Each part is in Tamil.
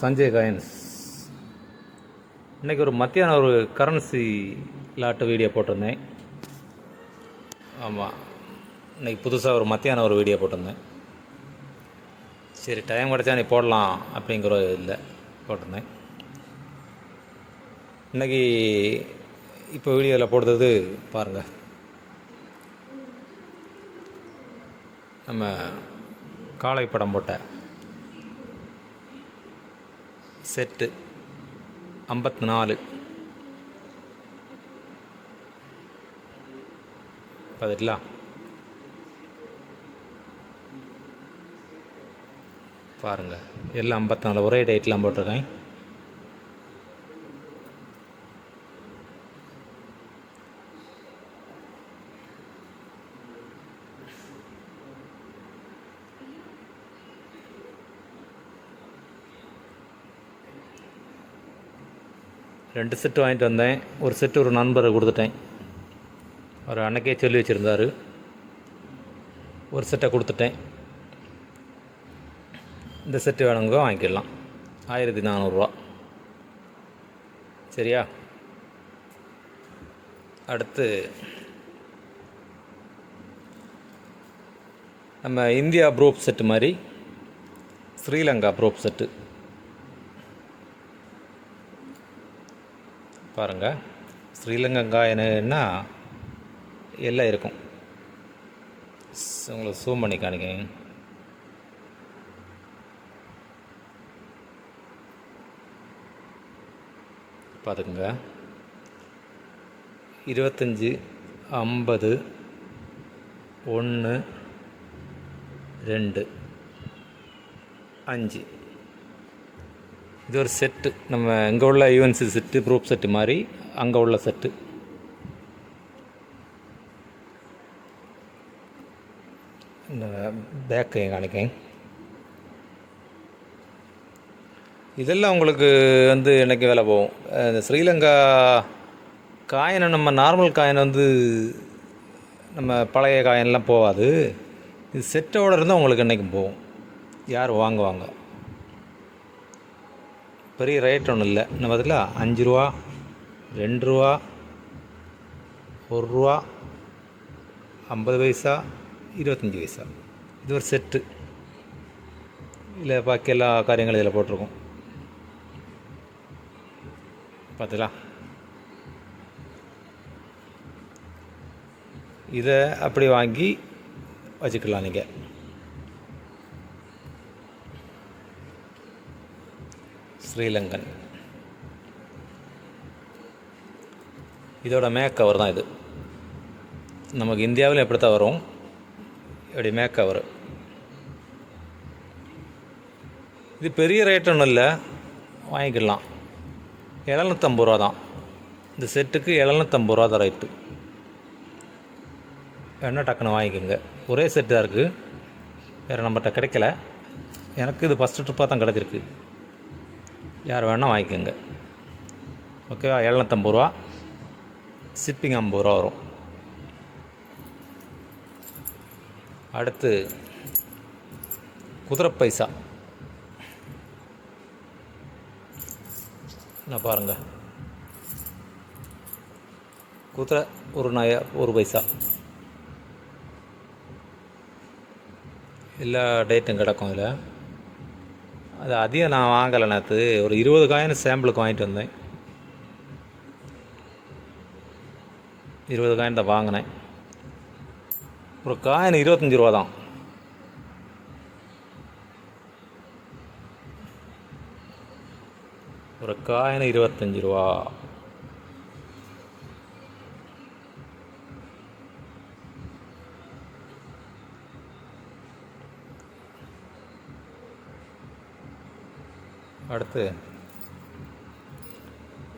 சஞ்சய் காயின்ஸ். இன்றைக்கி ஒரு மத்தியானம் ஒரு கரன்சி லாட்டு வீடியோ போட்டிருந்தேன். ஆமாம், இன்றைக்கி புதுசாக ஒரு மத்தியானம் ஒரு வீடியோ போட்டிருந்தேன். சரி, டைம் கிடச்சா நீ போடலாம் அப்படிங்கிற இல்லை போட்டிருந்தேன். இன்றைக்கி இப்போ வீடியோவில் போடுறது பாருங்கள். நம்ம காளை படம் போட்ட செட்டு 54 பார்த்துக்கலாம். பாருங்கள், எல்லாம் 54 ஒரே டேட்லாம் போட்டிருக்கேன். ரெண்டு செட்டு வாங்கிட்டு வந்தேன். ஒரு செட்டு ஒரு நண்பரை கொடுத்துட்டேன். அவர் அன்னைக்கே சொல்லி வச்சுருந்தார். ஒரு செட்டை கொடுத்துட்டேன். இந்த செட்டு வேணுங்க வாங்கிக்கலாம். 1400 சரியா? அடுத்து நம்ம இந்தியா ப்ரோப் செட்டு மாதிரி ஸ்ரீலங்கா ப்ரோப் செட்டு பாருங்கள். ஸ்ரீலங்கா என்னன்னா எல்லாம் இருக்கும். உங்களுக்கு ஜூம் பண்ணி காணிக்கேன். பார்த்துக்குங்க. 25, 50, 1, 2, 5. இது ஒரு செட்டு. நம்ம இங்கே உள்ள யூஎன்சி செட்டு, ப்ரூப் செட்டு மாதிரி அங்கே உள்ள செட்டு. இந்த பேக்கை காணிக்கேன். இதெல்லாம் உங்களுக்கு எனக்கு வேலை போகும். இந்த ஸ்ரீலங்கா காயினை நம்ம நார்மல் காயின் நம்ம பழைய காயின்லாம் போகாது. இது செட்டோடு இருந்தால் உங்களுக்கு என்றைக்கும் போகும். யார் வாங்குவாங்க. பெரிய ரேட் ஒன்றும் இல்லை. நம்ம அதில் 5 ரூபா, 2 ரூபா, 1 ரூபா, 50 பைசா, 25 பைசா. இது ஒரு செட்டு. இல்லை பாக்கி எல்லா காரியங்களும் இதில் போட்டிருக்கோம். பார்த்துக்கலாம். இதை அப்படி வாங்கி வச்சுக்கலாம் நீங்கள். ஸ்ரீலங்கன் இதோட மேக் கவர் தான் இது. நமக்கு இந்தியாவில் எப்படி தான் வரும், இப்படி மேக் கவர். இது பெரிய ரேட் ஒன்றும் இல்லை, வாங்கிக்கலாம். 750 ரூபா தான். இந்த செட்டுக்கு 750 ரூபா தான் ரேட்டு. வேணால் டக்குன்னு வாங்கிக்கோங்க. ஒரே செட்டு தான் இருக்குது, வேறு நம்மகிட்ட கிடைக்கல. எனக்கு இது ஃபஸ்ட்டு ட்ரிப்பாக தான் கிடச்சிருக்கு. யார் வேணால் வாங்கிக்கோங்க. ஓகேவா? 750 ரூபா, ஷிப்பிங் 50 ரூபா வரும். அடுத்து குதிரை பைசா. என்ன பாருங்கள், குதிரை ஒரு பைசா. எல்லா டேட்டும் கிடக்கும் இதில். அது அதிகம் நான் வாங்கலை. நேற்று ஒரு 20 காயின் சாம்பிளுக்கு வாங்கிட்டு வந்தேன். 20 காயின் தான் வாங்கினேன். ஒரு காயின் 25 ரூபா தான். ஒரு காயின் 25 ரூபா. அடுத்து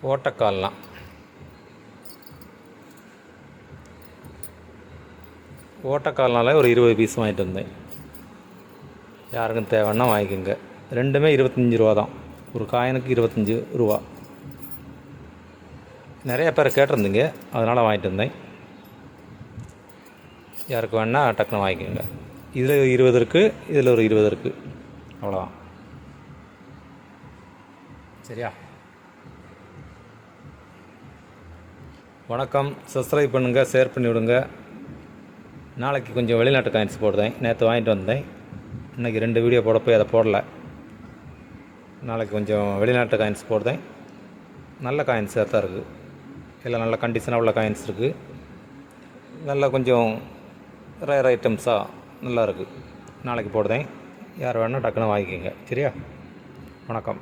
ஓட்டக்கால்லாம். ஓட்டக்கால்னால ஒரு 20 பீஸ் வாங்கிட்டு வந்தேன். யாருக்கும் தேவைன்னா வாங்கிக்கோங்க. ரெண்டுமே 25 ரூபா தான். ஒரு காயினுக்கு 25 ரூபா. நிறைய பேர் கேட்டிருந்தீங்க, அதனால் வாங்கிட்டு வந்தேன். யாருக்கு வேணால் டக்குன்னு வாங்கிக்கோங்க. இதில் 20 இருக்குது, இதில் ஒரு 20 இருக்குது. அவ்வளோதான். சரியா? வணக்கம். சப்ஸ்கிரைப் பண்ணுங்கள், ஷேர் பண்ணி விடுங்க. நாளைக்கு கொஞ்சம் வெளிநாட்டு காயின்ஸ் போடுதேன். நேற்று வாங்கிட்டு வந்தேன். இன்றைக்கி 2 வீடியோ போட போய் அதை போடல. நாளைக்கு கொஞ்சம் வெளிநாட்டு காயின்ஸ் போடுதேன். நல்ல காயின்ஸாக தான் இருக்குது. எல்லாம் நல்ல கண்டிஷனாக உள்ள காயின்ஸ் இருக்குது. நல்லா கொஞ்சம் ரேர் ஐட்டம்ஸாக நல்லா இருக்குது. நாளைக்கு போடுதேன். யார் வேணால் டக்குன்னு வாங்கிக்கோங்க. சரியா? வணக்கம்.